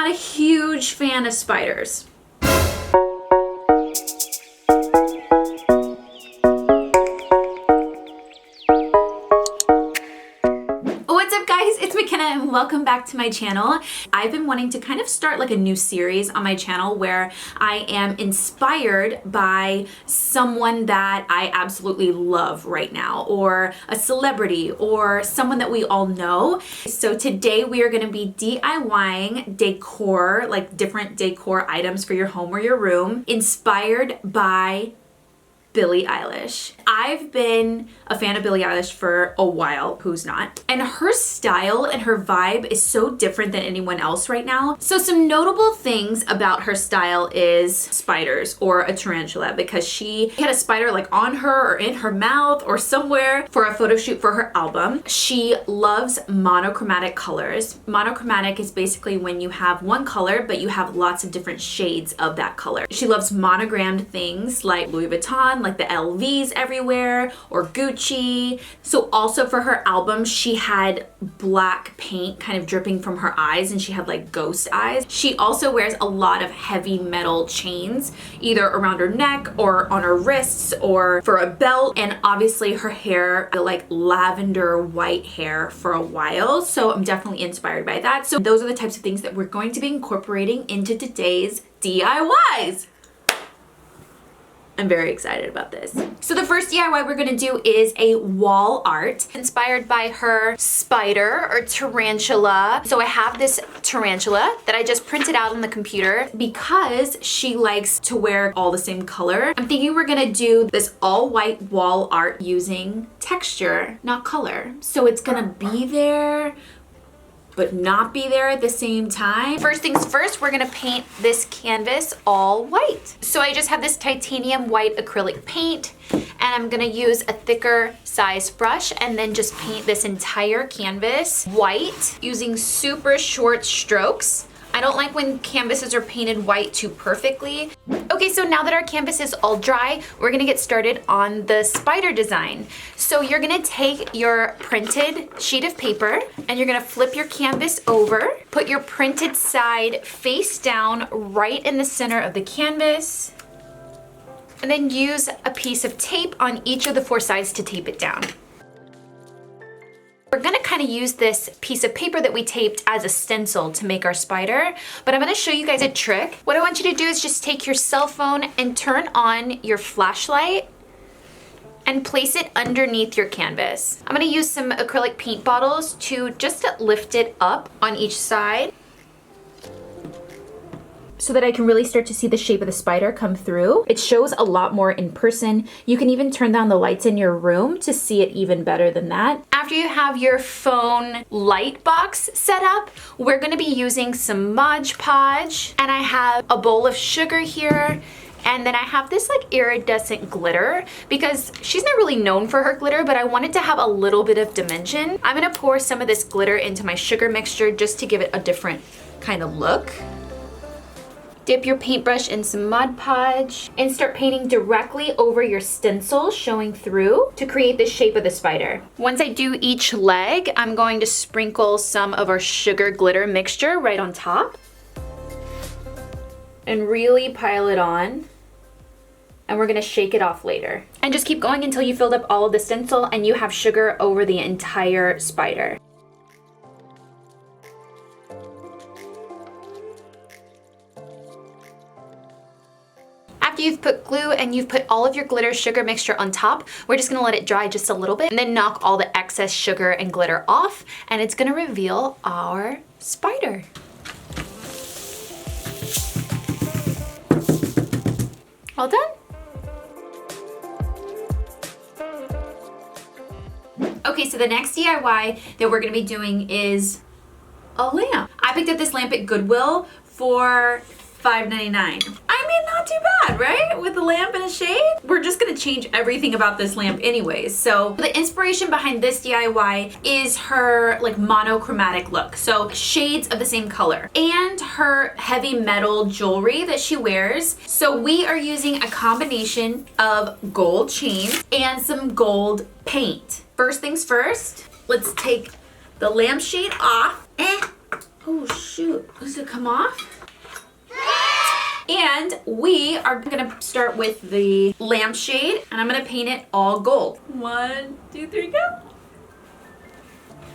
not a huge fan of spiders. It's MaCenna and welcome back to my channel. I've been wanting to kind of start like a new series on my channel where I am inspired by someone that I absolutely love right now, or a celebrity, or someone that we all know. So today we are going to be DIYing decor, like different decor items for your home or your room, inspired by Billie Eilish. I've been a fan of Billie Eilish for a while, who's not? And her style and her vibe is so different than anyone else right now. So some notable things about her style is spiders or a tarantula, because she had a spider like on her or in her mouth or somewhere for a photo shoot for her album. She loves monochromatic colors. Monochromatic is basically when you have one color but you have lots of different shades of that color. She loves monogrammed things like Louis Vuitton, like the LVs everywhere, or Gucci. So also for her album, she had black paint kind of dripping from her eyes, and she had like ghost eyes. She also wears a lot of heavy metal chains, either around her neck or on her wrists or for a belt. And obviously her hair, like lavender white hair for a while. So I'm definitely inspired by that. So those are the types of things that we're going to be incorporating into today's DIYs. I'm very excited about this. So the first DIY we're gonna do is a wall art inspired by her spider or tarantula. So I have this tarantula that I just printed out on the computer because she likes to wear all the same color. I'm thinking we're gonna do this all white wall art using texture, not color. So it's gonna be there but not be there at the same time. First things first, we're gonna paint this canvas all white. So I just have this titanium white acrylic paint, and I'm gonna use a thicker size brush and then just paint this entire canvas white using super short strokes. I don't like when canvases are painted white too perfectly. Okay, so now that our canvas is all dry, we're gonna get started on the spider design. So you're gonna take your printed sheet of paper and you're gonna flip your canvas over, put your printed side face down right in the center of the canvas, and then use a piece of tape on each of the four sides to tape it down. We're gonna kind of use this piece of paper that we taped as a stencil to make our spider, but I'm gonna show you guys a trick. What I want you to do is just take your cell phone and turn on your flashlight and place it underneath your canvas. I'm gonna use some acrylic paint bottles to just lift it up on each side so that I can really start to see the shape of the spider come through. It shows a lot more in person. You can even turn down the lights in your room to see it even better than that. After you have your phone light box set up, we're gonna be using some Mod Podge, and I have a bowl of sugar here, and then I have this like iridescent glitter because she's not really known for her glitter, but I wanted to have a little bit of dimension. I'm gonna pour some of this glitter into my sugar mixture just to give it a different kind of look. Dip your paintbrush in some Mod Podge and start painting directly over your stencil showing through to create the shape of the spider. Once I do each leg, I'm going to sprinkle some of our sugar glitter mixture right on top and really pile it on. And we're gonna shake it off later. And just keep going until you filled up all of the stencil and you have sugar over the entire spider. After you've put glue and you've put all of your glitter sugar mixture on top, we're just gonna let it dry just a little bit and then knock all the excess sugar and glitter off, and it's gonna reveal our spider. All done? Okay, so the next DIY that we're gonna be doing is a lamp. I picked up this lamp at Goodwill for $5.99. I mean, not too bad, right? With a lamp and a shade? We're just gonna change everything about this lamp anyways. So the inspiration behind this DIY is her like monochromatic look. So shades of the same color and her heavy metal jewelry that she wears. So we are using a combination of gold chains and some gold paint. First things first, let's take the lampshade off. Oh shoot, does it come off? And we are gonna start with the lampshade, and I'm gonna paint it all gold. 1, 2, 3, go.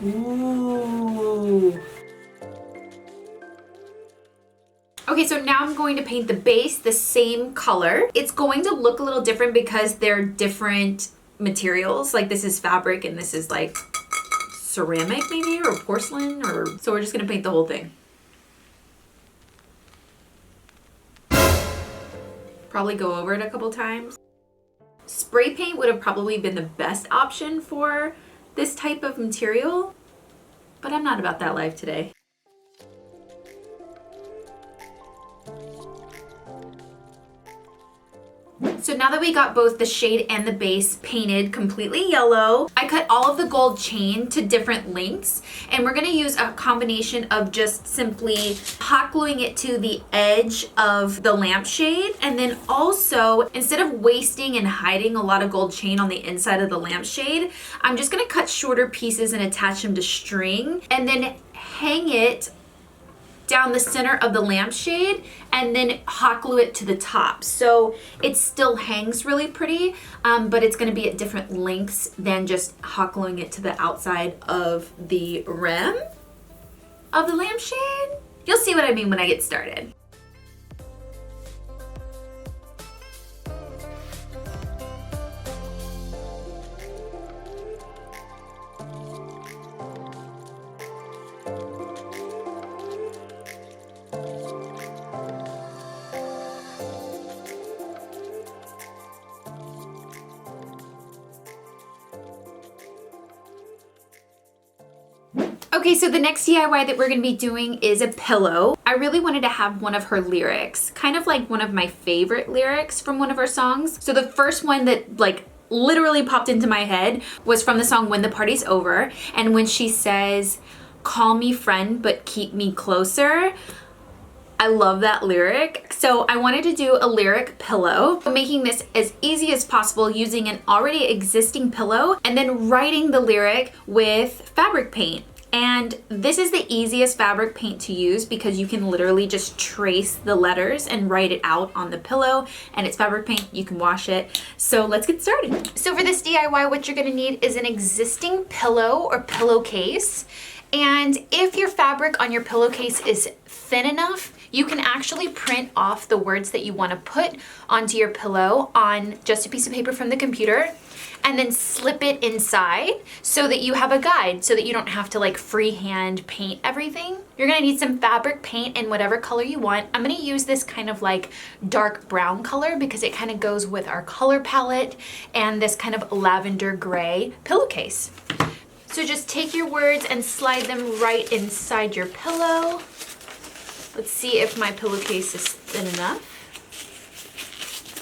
Ooh. Okay, so now I'm going to paint the base the same color. It's going to look a little different because they're different materials. Like this is fabric and this is like ceramic maybe, or porcelain, or so we're just gonna paint the whole thing. Probably go over it a couple times. Spray paint would have probably been the best option for this type of material, but I'm not about that life today. So now that we got both the shade and the base painted completely yellow, I cut all of the gold chain to different lengths, and we're gonna use a combination of just simply hot gluing it to the edge of the lampshade, and then also, instead of wasting and hiding a lot of gold chain on the inside of the lampshade, I'm just gonna cut shorter pieces and attach them to string, and then hang it down the center of the lampshade and then hot glue it to the top. So it still hangs really pretty, but it's gonna be at different lengths than just hot gluing it to the outside of the rim of the lampshade. You'll see what I mean when I get started. Okay, so the next DIY that we're gonna be doing is a pillow. I really wanted to have one of her lyrics, kind of like one of my favorite lyrics from one of her songs. So the first one that like literally popped into my head was from the song When the Party's Over. And when she says, "Call me friend, but keep me closer." I love that lyric. So I wanted to do a lyric pillow, making this as easy as possible using an already existing pillow and then writing the lyric with fabric paint. And this is the easiest fabric paint to use because you can literally just trace the letters and write it out on the pillow, and it's fabric paint, you can wash it. So let's get started. So for this DIY, what you're gonna need is an existing pillow or pillowcase. And if your fabric on your pillowcase is thin enough, you can actually print off the words that you want to put onto your pillow on just a piece of paper from the computer, and then slip it inside so that you have a guide, so that you don't have to like freehand paint everything. You're gonna need some fabric paint in whatever color you want. I'm gonna use this kind of like dark brown color because it kind of goes with our color palette and this kind of lavender gray pillowcase. So just take your words and slide them right inside your pillow. Let's see if my pillowcase is thin enough.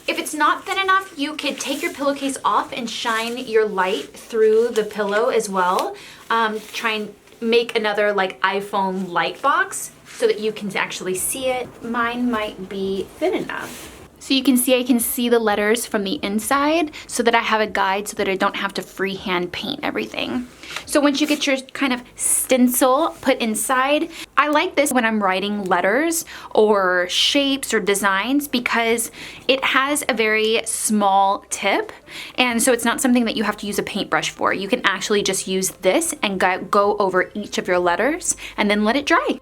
If it's not thin enough, you could take your pillowcase off and shine your light through the pillow as well. Try and make another like iPhone light box so that you can actually see it. Mine might be thin enough. So you can see I can see the letters from the inside so that I have a guide so that I don't have to freehand paint everything. So once you get your kind of stencil put inside, I like this when I'm writing letters or shapes or designs because it has a very small tip, and so it's not something that you have to use a paintbrush for. You can actually just use this and go over each of your letters and then let it dry.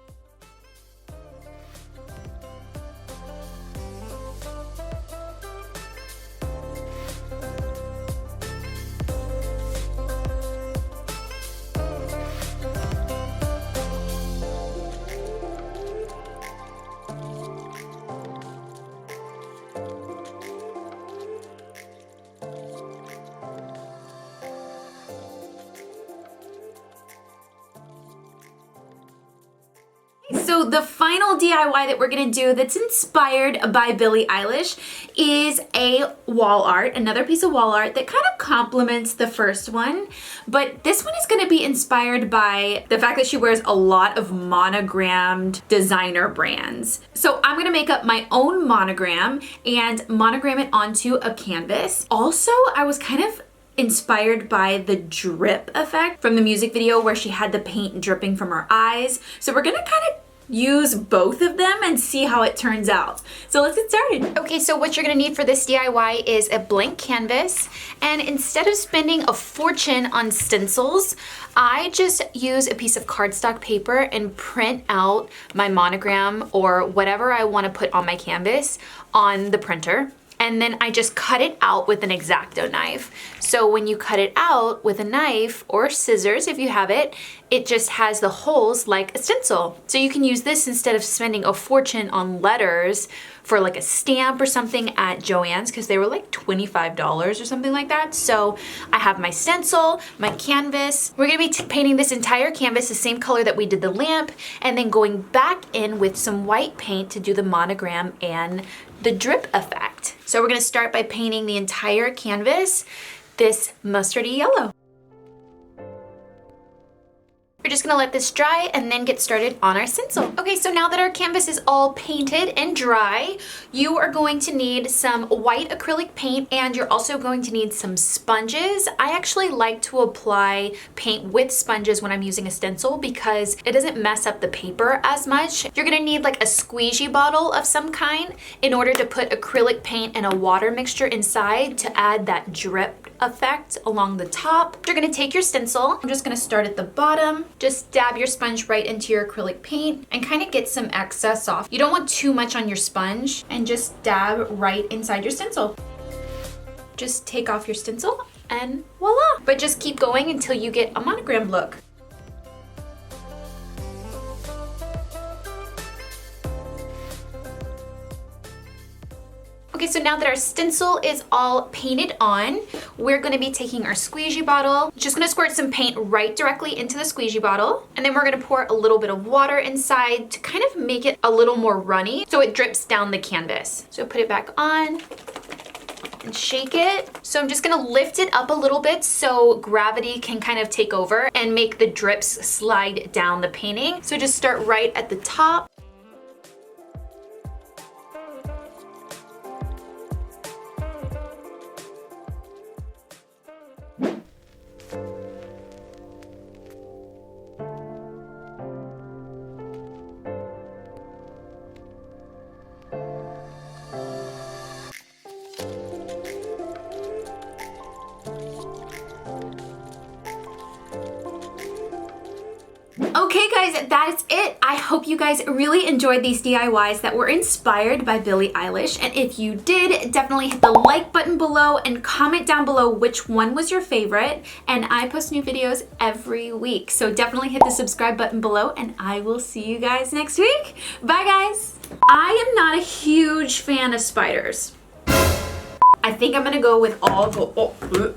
So the final DIY that we're gonna do that's inspired by Billie Eilish is a wall art, another piece of wall art that kind of complements the first one, but this one is gonna be inspired by the fact that she wears a lot of monogrammed designer brands. So I'm gonna make up my own monogram and monogram it onto a canvas. Also, I was kind of inspired by the drip effect from the music video where she had the paint dripping from her eyes. So we're gonna kind of use both of them and see how it turns out. So let's get started. Okay, so what you're gonna need for this DIY is a blank canvas, and instead of spending a fortune on stencils, I just use a piece of cardstock paper and print out my monogram or whatever I wanna put on my canvas on the printer. And then I just cut it out with an X-Acto knife. So when you cut it out with a knife or scissors, if you have it, it just has the holes like a stencil. So you can use this instead of spending a fortune on letters for like a stamp or something at Joann's, because they were like $25 or something like that. So I have my stencil, my canvas. We're gonna be painting this entire canvas the same color that we did the lamp, and then going back in with some white paint to do the monogram and the drip effect. So we're gonna start by painting the entire canvas this mustardy yellow. We're just gonna let this dry and then get started on our stencil. Okay, so now that our canvas is all painted and dry, you are going to need some white acrylic paint, and you're also going to need some sponges. I actually like to apply paint with sponges when I'm using a stencil because it doesn't mess up the paper as much. You're gonna need like a squeegee bottle of some kind in order to put acrylic paint and a water mixture inside to add that drip effect along the top. You're gonna take your stencil. I'm just gonna start at the bottom. Just dab your sponge right into your acrylic paint and kind of get some excess off. You don't want too much on your sponge, and just dab right inside your stencil. Just take off your stencil and voila. But just keep going until you get a monogram look. Okay, so now that our stencil is all painted on, we're gonna be taking our squeegee bottle, just gonna squirt some paint right directly into the squeegee bottle, and then we're gonna pour a little bit of water inside to kind of make it a little more runny so it drips down the canvas. So put it back on and shake it. So I'm just gonna lift it up a little bit so gravity can kind of take over and make the drips slide down the painting. So just start right at the top. Okay guys, that's it. I hope you guys really enjoyed these DIYs that were inspired by Billie Eilish. And if you did, definitely hit the like button below and comment down below which one was your favorite. And I post new videos every week. So definitely hit the subscribe button below, and I will see you guys next week. Bye guys. I am not a huge fan of spiders. I think I'm gonna go with all the...